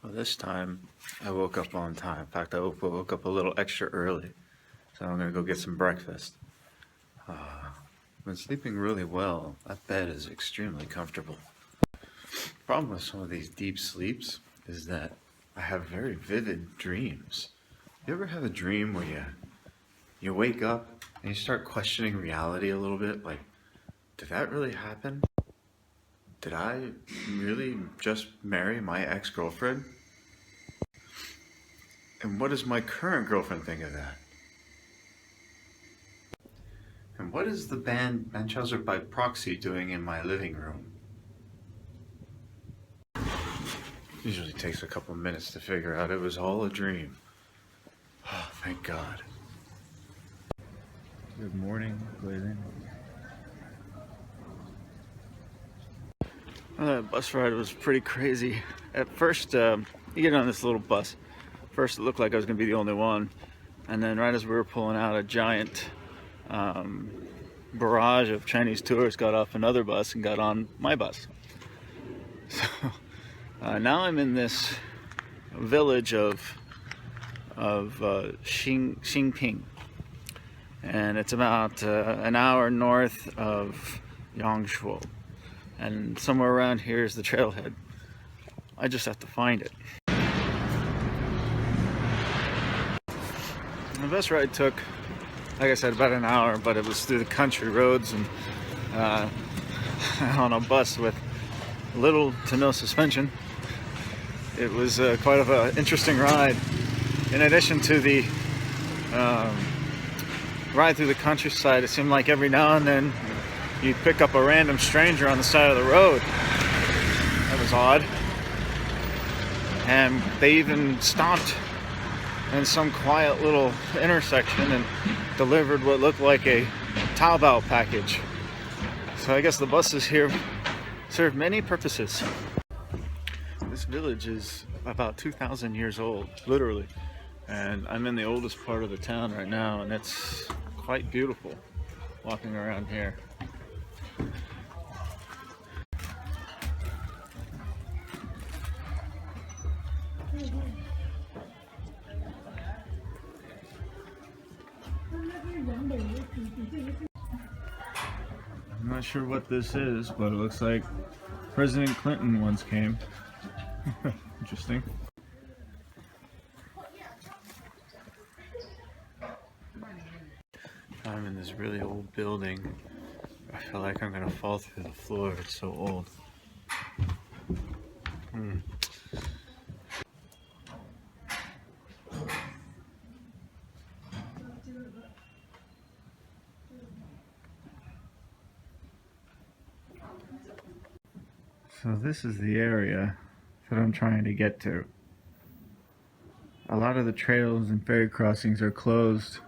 Well, this time I woke up on time. In fact, I woke up a little extra early. So I'm gonna go get some breakfast. I've been sleeping really well. That bed is extremely comfortable. Problem with some of these deep sleeps is that I have very vivid dreams. You ever have a dream where you wake up and you start questioning reality a little bit? Like, did that really happen? Did I really just marry my ex-girlfriend? And what does my current girlfriend think of that? And what is the band Munchausen by proxy doing in my living room? Usually takes a couple minutes to figure out it was all a dream. Oh, thank God. Good morning, Guilin. The bus ride was pretty crazy. At first, you get on this little bus. First, it looked like I was going to be the only one. And then right as we were pulling out, a giant barrage of Chinese tourists got off another bus and got on my bus. So now I'm in this village of Xingping. And it's about an hour north of Yangshuo. And somewhere around here is the trailhead. I just have to find it. The bus ride took, like I said, about an hour, but it was through the country roads and on a bus with little to no suspension. It was quite of an interesting ride. In addition to the ride through the countryside, it seemed like every now and then you'd pick up a random stranger on the side of the road. That was odd. And they even stopped in some quiet little intersection and delivered what looked like a Taobao package. So I guess the buses here serve many purposes. This village is about 2,000 years old, literally. And I'm in the oldest part of the town right now, and it's quite beautiful walking around here. I'm not sure what this is, but it looks like President Clinton once came. Interesting. I'm in this really old building. I feel like I'm gonna fall through the floor. It's so old. So this is the area that I'm trying to get to. A lot of the trails and ferry crossings are closed,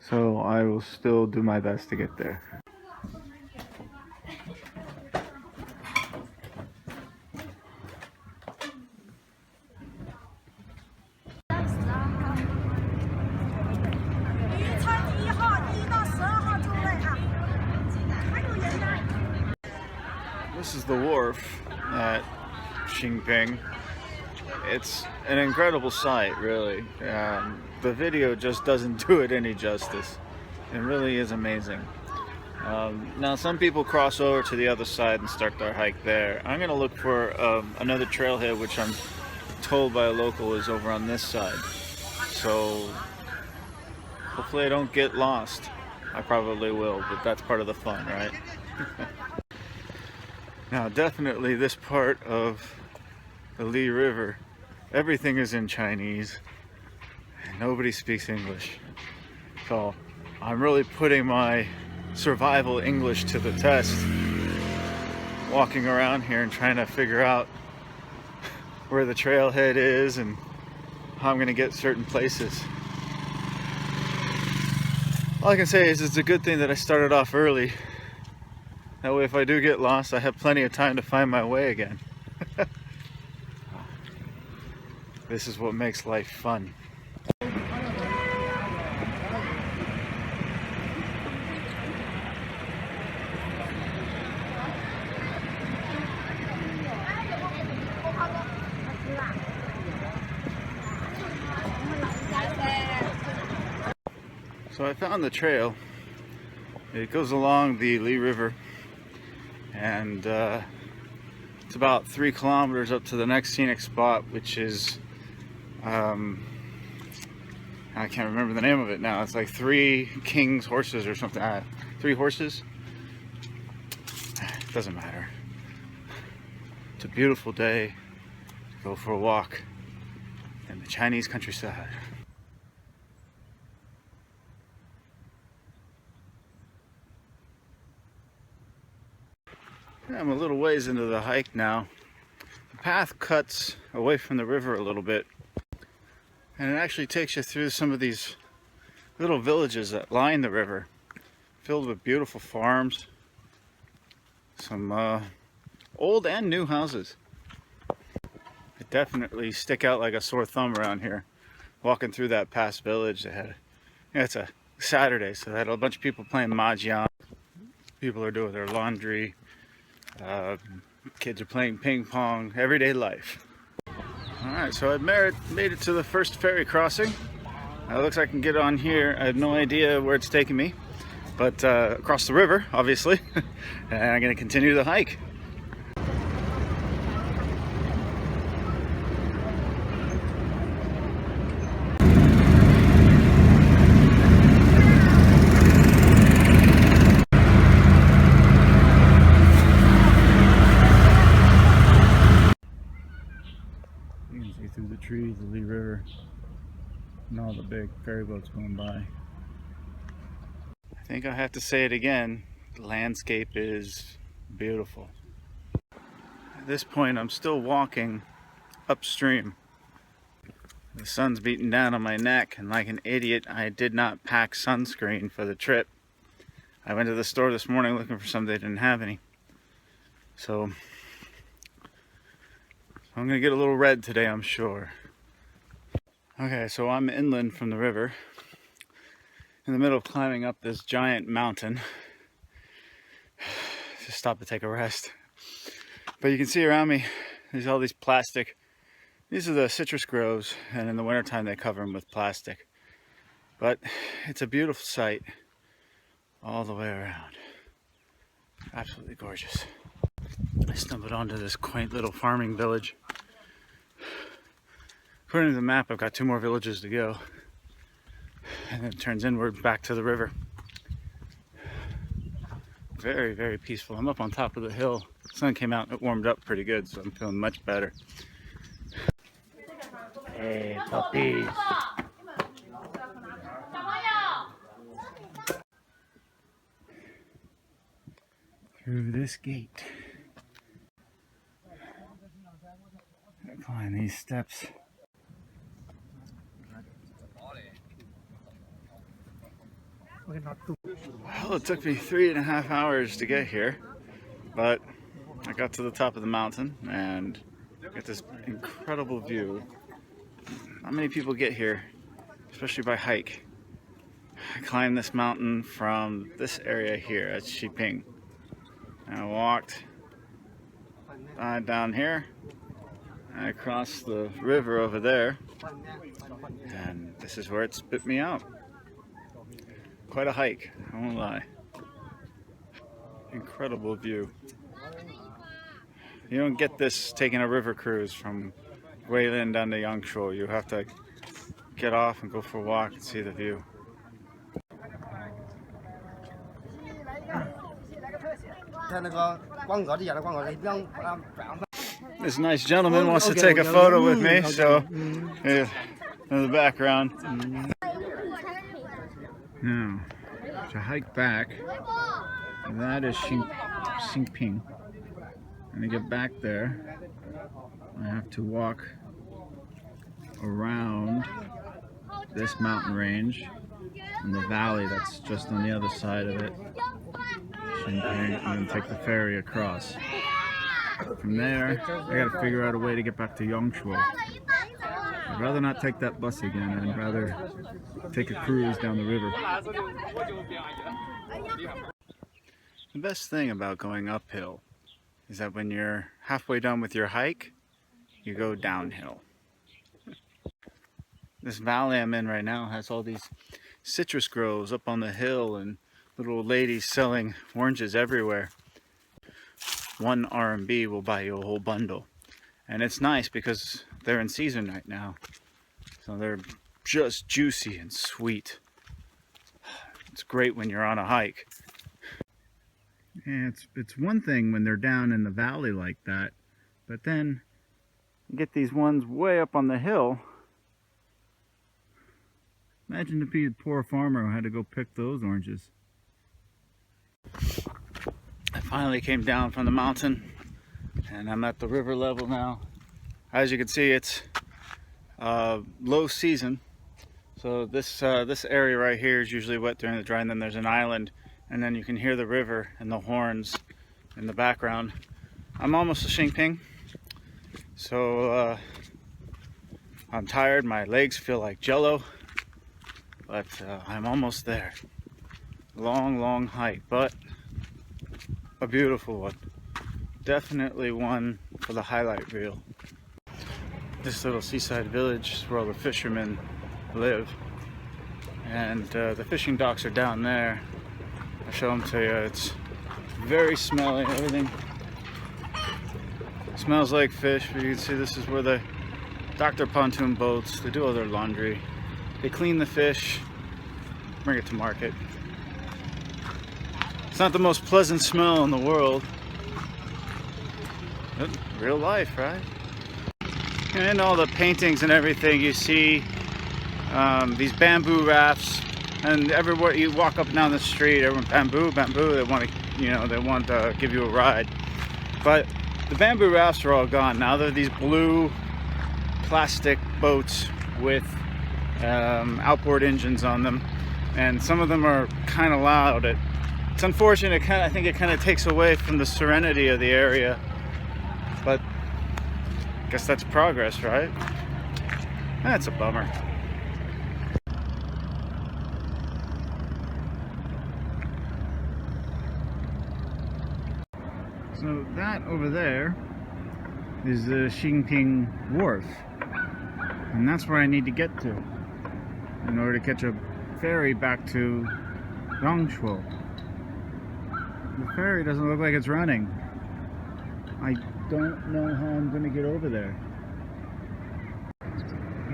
so I will still do my best to get there. This is the wharf at Xingping. It's an incredible sight, really. The video just doesn't do it any justice. It really is amazing. Now, some people cross over to the other side and start their hike there. I'm going to look for another trailhead, which I'm told by a local is over on this side. So, hopefully I don't get lost. I probably will, but that's part of the fun, right? Now, definitely this part of the Li River, everything is in Chinese and nobody speaks English. So I'm really putting my survival English to the test, walking around here and trying to figure out where the trailhead is and how I'm going to get certain places. All I can say is it's a good thing that I started off early. That way if I do get lost, I have plenty of time to find my way again. This is what makes life fun. So I found the trail. It goes along the Lee River, and it's about 3 kilometers up to the next scenic spot, which is I can't remember the name of it now. It's like 3 king's horses or something. 3 horses? It doesn't matter. It's a beautiful day to go for a walk in the Chinese countryside. I'm a little ways into the hike now. The path cuts away from the river a little bit, and it actually takes you through some of these little villages that line the river, filled with beautiful farms, some old and new houses. They definitely stick out like a sore thumb around here. Walking through that past village, they had, it's a Saturday, so they had a bunch of people playing mahjong. People are doing their laundry. Kids are playing ping pong. Everyday life. Alright, so I made it to the first ferry crossing. It looks like I can get on here. I have no idea where it's taking me, but across the river, obviously. And I'm going to continue the hike. You can see through the trees the Lee River and all the big ferry boats going by. I think I have to say it again, the landscape is beautiful. At this point I'm still walking upstream. The sun's beating down on my neck, and like an idiot I did not pack sunscreen for the trip. I went to the store this morning looking for some, they didn't have any. So I'm gonna get a little red today, I'm sure. Okay, so I'm inland from the river, in the middle of climbing up this giant mountain. Just stop to take a rest. But you can see around me, there's all these plastic. These are the citrus groves, and in the wintertime they cover them with plastic. But it's a beautiful sight all the way around. Absolutely gorgeous. I stumbled onto this quaint little farming village. According to the map, I've got 2 more villages to go. And then it turns inward back to the river. Very, very peaceful. I'm up on top of the hill. The sun came out and it warmed up pretty good, so I'm feeling much better. Hey, puppies. Through this gate. Climb these steps. Well, it took me 3.5 hours to get here, but I got to the top of the mountain and got this incredible view. Not many people get here, especially by hike. I climbed this mountain from this area here at Xingping. And I walked down here. I crossed the river over there, and this is where it spit me out. Quite a hike, I won't lie. Incredible view. You don't get this taking a river cruise from Guilin down to Yangshuo. You have to get off and go for a walk and see the view. This nice gentleman wants to take a photo with me, so in the background. Now, to hike back, that is Xingping. And to get back there, I have to walk around this mountain range and the valley that's just on the other side of it, Xingping, and then take the ferry across. From there, I gotta figure out a way to get back to Yangshuo. I'd rather not take that bus again, I'd rather take a cruise down the river. The best thing about going uphill is that when you're halfway done with your hike, you go downhill. this valley I'm in right now has all these citrus groves up on the hill and little ladies selling oranges everywhere. 1 RMB will buy you a whole bundle. And it's nice because they're in season right now. So they're just juicy and sweet. It's great when you're on a hike. And it's one thing when they're down in the valley like that, but then you get these ones way up on the hill. Imagine the poor farmer who had to go pick those oranges. I finally came down from the mountain and I'm at the river level now. As you can see, it's low season, so this area right here is usually wet during the dry, and then there's an island, and then you can hear the river and the horns in the background. I'm almost to Xingping, so I'm tired, my legs feel like jello, but I'm almost there. Long hike, but a beautiful one. Definitely one for the highlight reel. This little seaside village is where all the fishermen live, and the fishing docks are down there. I'll show them to you. It's very smelly. Everything smells like fish, but you can see this is where they dock their pontoon boats. They do all their laundry. They clean the fish, bring it to market. It's not the most pleasant smell in the world, but real life, right? And all the paintings and everything you see, these bamboo rafts, and everywhere you walk up and down the street, everyone bamboo. They want to, they want to give you a ride. But the bamboo rafts are all gone now. They're these blue plastic boats with outboard engines on them, and some of them are kind of loud. It's unfortunate. I think it kind of takes away from the serenity of the area, but I guess that's progress, right? That's a bummer. So that over there is the Xingping wharf, and that's where I need to get to in order to catch a ferry back to Yangshuo. The ferry doesn't look like it's running. I don't know how I'm going to get over there.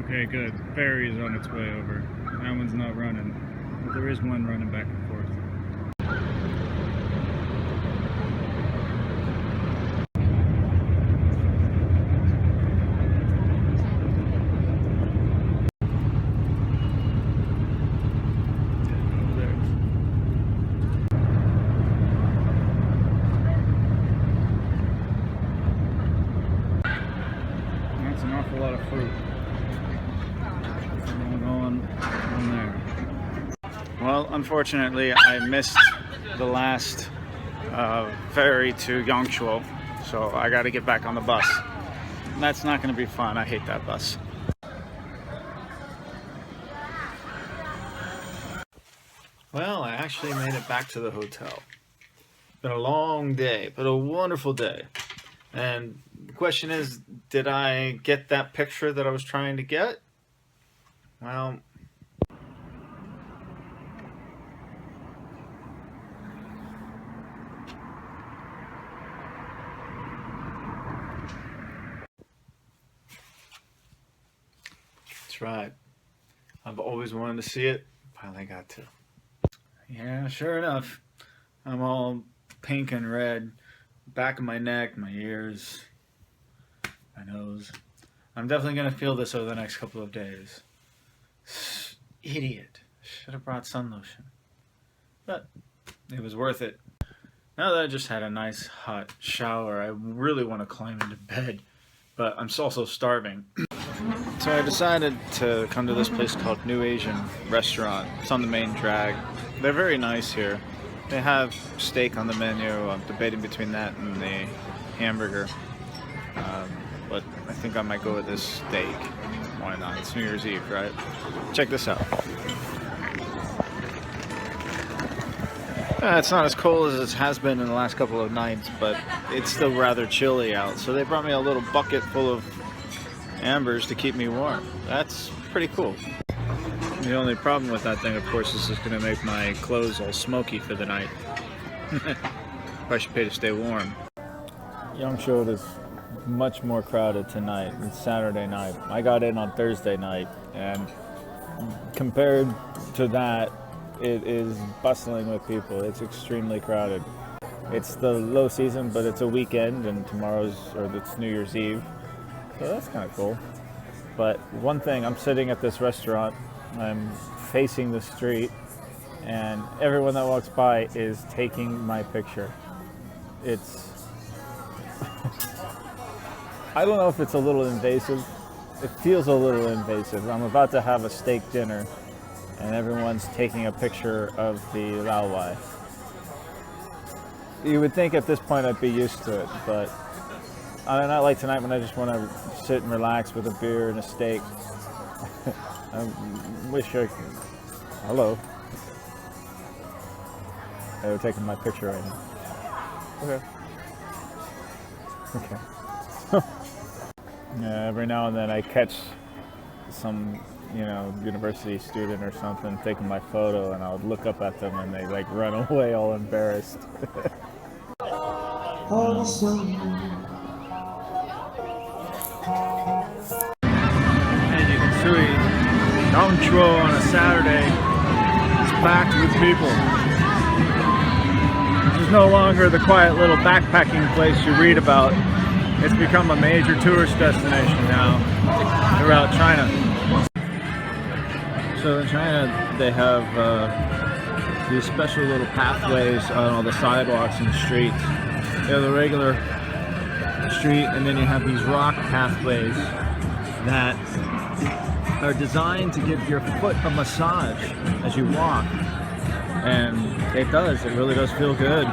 Okay, good. The ferry is on its way over. That one's not running, but there is one running back and forth. An awful lot of fruit going on there. Well, unfortunately, I missed the last ferry to Yangshuo, so I got to get back on the bus. And that's not going to be fun. I hate that bus. Well, I actually made it back to the hotel. Been a long day, but a wonderful day. And the question is, did I get that picture that I was trying to get? Well, that's right. I've always wanted to see it. Finally got to. Yeah, sure enough. I'm all pink and red. Back of my neck, my ears, my nose. I'm definitely going to feel this over the next couple of days. Idiot. Should have brought sun lotion. But it was worth it. Now that I just had a nice hot shower, I really want to climb into bed. But I'm also starving. So I decided to come to this place called New Asian Restaurant. It's on the main drag. They're very nice here. They have steak on the menu. I'm debating between that and the hamburger. But I think I might go with this steak. Why not? It's New Year's Eve, right? Check this out. It's not as cold as it has been in the last couple of nights, but it's still rather chilly out. So they brought me a little bucket full of ambers to keep me warm. That's pretty cool. The only problem with that thing, of course, is it's going to make my clothes all smoky for the night. I should pay to stay warm. Yangshuo is much more crowded tonight. It's Saturday night. I got in on Thursday night, and compared to that, it is bustling with people. It's extremely crowded. It's the low season, but it's a weekend, and it's New Year's Eve, so that's kind of cool. But one thing, I'm sitting at this restaurant, I'm facing the street, and everyone that walks by is taking my picture. It's I don't know if it's a little invasive. It feels a little invasive. I'm about to have a steak dinner, and everyone's taking a picture of the Lao Wai. You would think at this point I'd be used to it, but on a night like tonight when I just want to sit and relax with a beer and a steak, I wish I could. Hello. They're taking my picture right now. Okay. Okay. Yeah, every now and then I catch some, university student or something taking my photo, and I would look up at them and they like run away all embarrassed. As you can see, Yangshuo on a Saturday is packed with people. This is no longer the quiet little backpacking place you read about. It's become a major tourist destination now throughout China. So in China, they have these special little pathways on all the sidewalks and streets. You have the regular street, and then you have these rock pathways that are designed to give your foot a massage as you walk. And it really does feel good.